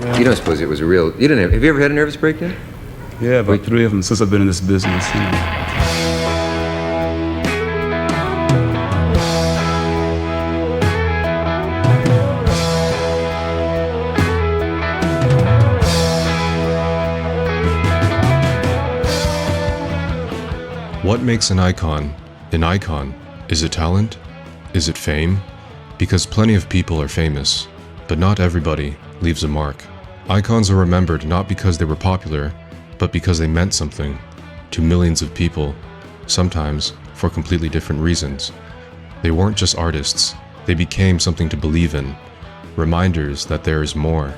You don't suppose it was a real... Have you ever had a nervous breakdown? Yeah, about 3 of them since I've been in this business. You know. What makes an icon an icon? Is it talent? Is it fame? Because plenty of people are famous, but not everybody leaves a mark. Icons are remembered not because they were popular, but because they meant something to millions of people, sometimes for completely different reasons. They weren't just artists, they became something to believe in, reminders that there is more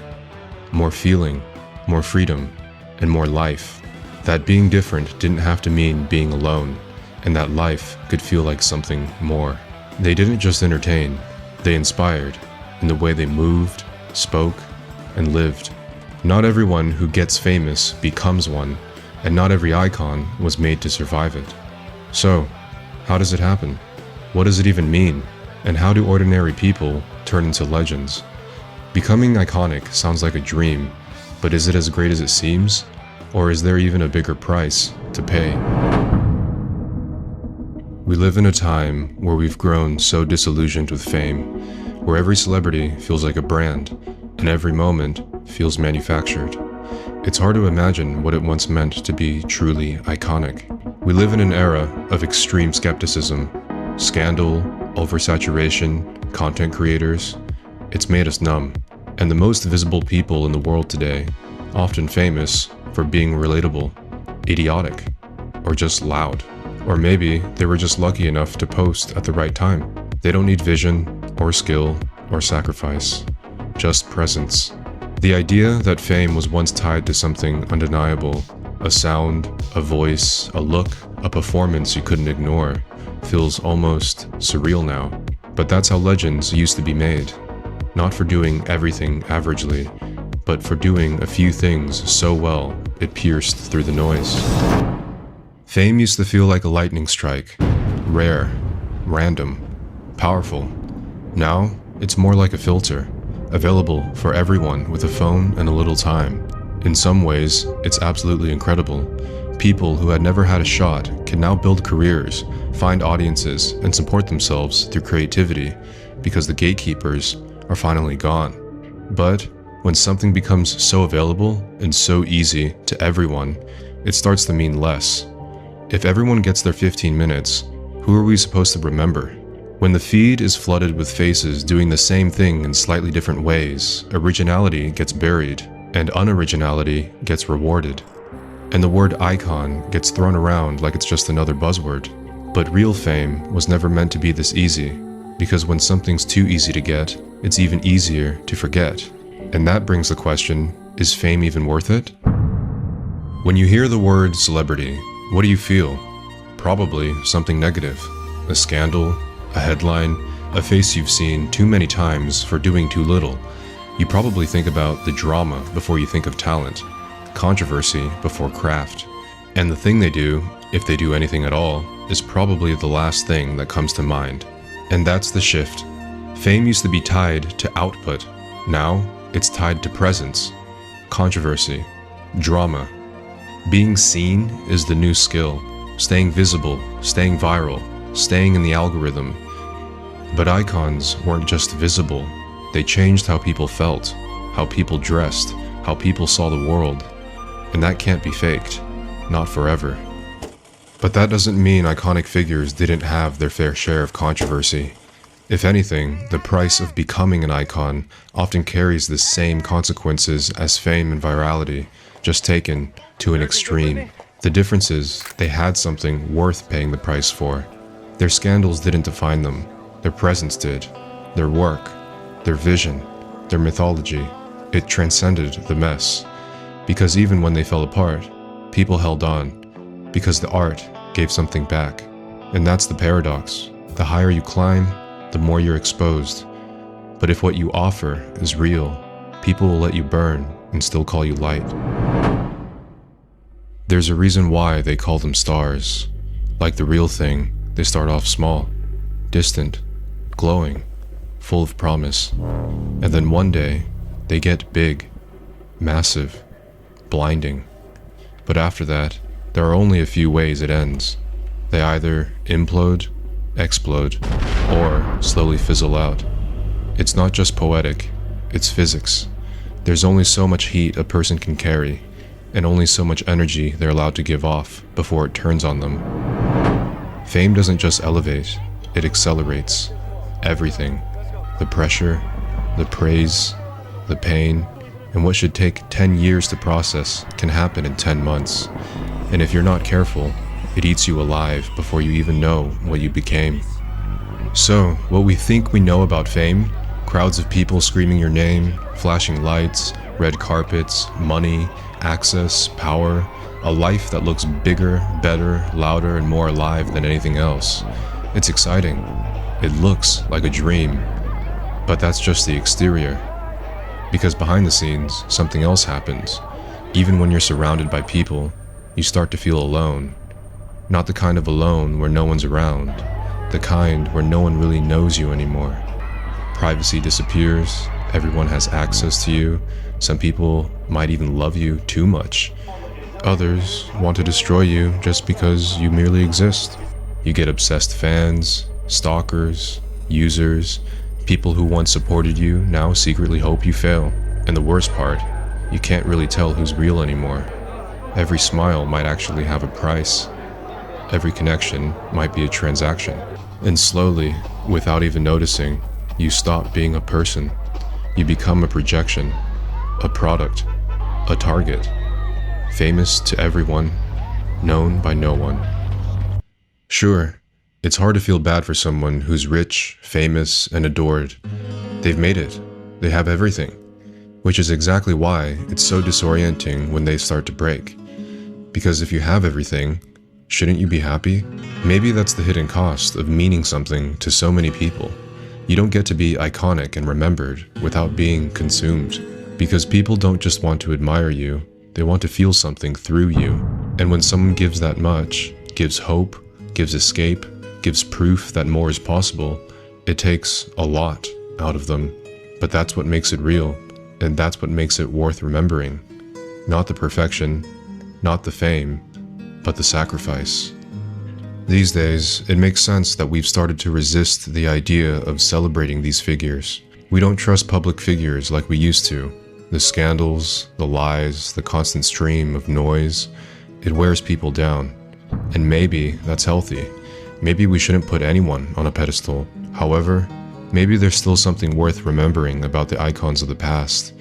feeling, more freedom, and more life. That being different didn't have to mean being alone, and that life could feel like something more. They didn't just entertain, they inspired in the way they moved, spoke, and lived. Not everyone who gets famous becomes one, and not every icon was made to survive it. So, how does it happen? What does it even mean? And how do ordinary people turn into legends? Becoming iconic sounds like a dream, but is it as great as it seems? Or is there even a bigger price to pay? We live in a time where we've grown so disillusioned with fame, where every celebrity feels like a brand, and every moment feels manufactured. It's hard to imagine what it once meant to be truly iconic. We live in an era of extreme skepticism, scandal, oversaturation, content creators. It's made us numb. And the most visible people in the world today, often famous for being relatable, idiotic, or just loud. Or maybe they were just lucky enough to post at the right time. They don't need vision, or skill, or sacrifice, just presence. The idea that fame was once tied to something undeniable, a sound, a voice, a look, a performance you couldn't ignore, feels almost surreal now. But that's how legends used to be made. Not for doing everything averagely, but for doing a few things so well it pierced through the noise. Fame used to feel like a lightning strike, rare, random, powerful. Now, it's more like a filter, available for everyone with a phone and a little time. In some ways, it's absolutely incredible. People who had never had a shot can now build careers, find audiences, and support themselves through creativity because the gatekeepers are finally gone. But when something becomes so available and so easy to everyone, it starts to mean less. If everyone gets their 15 minutes, who are we supposed to remember? When the feed is flooded with faces doing the same thing in slightly different ways, originality gets buried and unoriginality gets rewarded. And the word icon gets thrown around like it's just another buzzword. But real fame was never meant to be this easy, because when something's too easy to get, it's even easier to forget. And that brings the question, is fame even worth it? When you hear the word celebrity, what do you feel? Probably something negative. A scandal, a headline, a face you've seen too many times for doing too little. You probably think about the drama before you think of talent, controversy before craft. And the thing they do, if they do anything at all, is probably the last thing that comes to mind. And that's the shift. Fame used to be tied to output. Now, it's tied to presence, controversy, drama. Being seen is the new skill, staying visible, staying viral, staying in the algorithm. But icons weren't just visible, they changed how people felt, how people dressed, how people saw the world. And that can't be faked, not forever. But that doesn't mean iconic figures didn't have their fair share of controversy. If anything, the price of becoming an icon often carries the same consequences as fame and virality, just taken to an extreme. The difference is, they had something worth paying the price for. Their scandals didn't define them, their presence did. Their work, their vision, their mythology, it transcended the mess. Because even when they fell apart, people held on, because the art gave something back. And that's the paradox. The higher you climb, the more you're exposed. But if what you offer is real, people will let you burn and still call you light. There's a reason why they call them stars. Like the real thing, they start off small, distant, glowing, full of promise. And then one day, they get big, massive, blinding. But after that, there are only a few ways it ends. They either implode, explode, or slowly fizzle out. It's not just poetic, it's physics. There's only so much heat a person can carry, and only so much energy they're allowed to give off before it turns on them. Fame doesn't just elevate, it accelerates. Everything. The pressure, the praise, the pain, and what should take 10 years to process can happen in 10 months. And if you're not careful, it eats you alive before you even know what you became. So, what we think we know about fame, crowds of people screaming your name, flashing lights, red carpets, money, access, power, a life that looks bigger, better, louder, and more alive than anything else. It's exciting. It looks like a dream. But that's just the exterior. Because behind the scenes, something else happens. Even when you're surrounded by people, you start to feel alone. Not the kind of alone where no one's around. The kind where no one really knows you anymore. Privacy disappears. Everyone has access to you. Some people might even love you too much. Others want to destroy you just because you merely exist. You get obsessed fans, stalkers, users, people who once supported you now secretly hope you fail. And the worst part, you can't really tell who's real anymore. Every smile might actually have a price. Every connection might be a transaction. And slowly, without even noticing, you stop being a person. You become a projection, a product, a target. Famous to everyone, known by no one. Sure, it's hard to feel bad for someone who's rich, famous, and adored. They've made it. They have everything. Which is exactly why it's so disorienting when they start to break. Because if you have everything, shouldn't you be happy? Maybe that's the hidden cost of meaning something to so many people. You don't get to be iconic and remembered without being consumed. Because people don't just want to admire you, they want to feel something through you. And when someone gives that much, gives hope, gives escape, gives proof that more is possible, it takes a lot out of them. But that's what makes it real, and that's what makes it worth remembering. Not the perfection, not the fame, but the sacrifice. These days, it makes sense that we've started to resist the idea of celebrating these figures. We don't trust public figures like we used to. The scandals, the lies, the constant stream of noise, it wears people down. And maybe that's healthy. Maybe we shouldn't put anyone on a pedestal. However, maybe there's still something worth remembering about the icons of the past.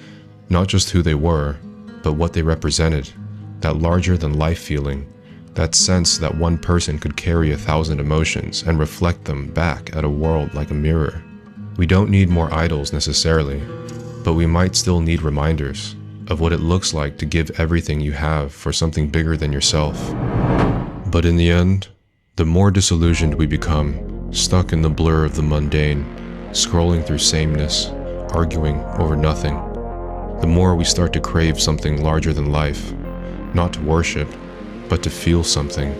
Not just who they were, but what they represented. That larger-than-life feeling. That sense that one person could carry 1,000 emotions and reflect them back at a world like a mirror. We don't need more idols necessarily, but we might still need reminders of what it looks like to give everything you have for something bigger than yourself. But in the end, the more disillusioned we become, stuck in the blur of the mundane, scrolling through sameness, arguing over nothing, the more we start to crave something larger than life, not to worship, but to feel something.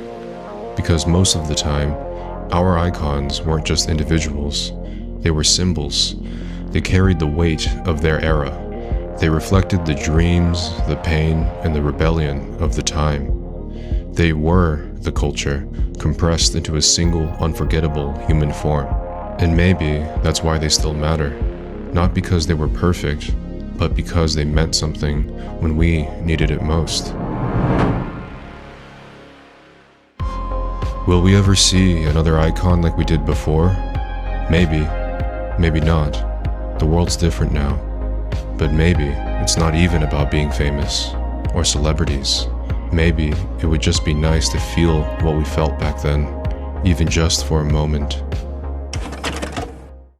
Because most of the time, our icons weren't just individuals, they were symbols. They carried the weight of their era. They reflected the dreams, the pain, and the rebellion of the time. They were the culture, compressed into a single, unforgettable human form. And maybe that's why they still matter. Not because they were perfect, but because they meant something when we needed it most. Will we ever see another icon like we did before? Maybe, maybe not. The world's different now. But maybe it's not even about being famous or celebrities. Maybe it would just be nice to feel what we felt back then, even just for a moment.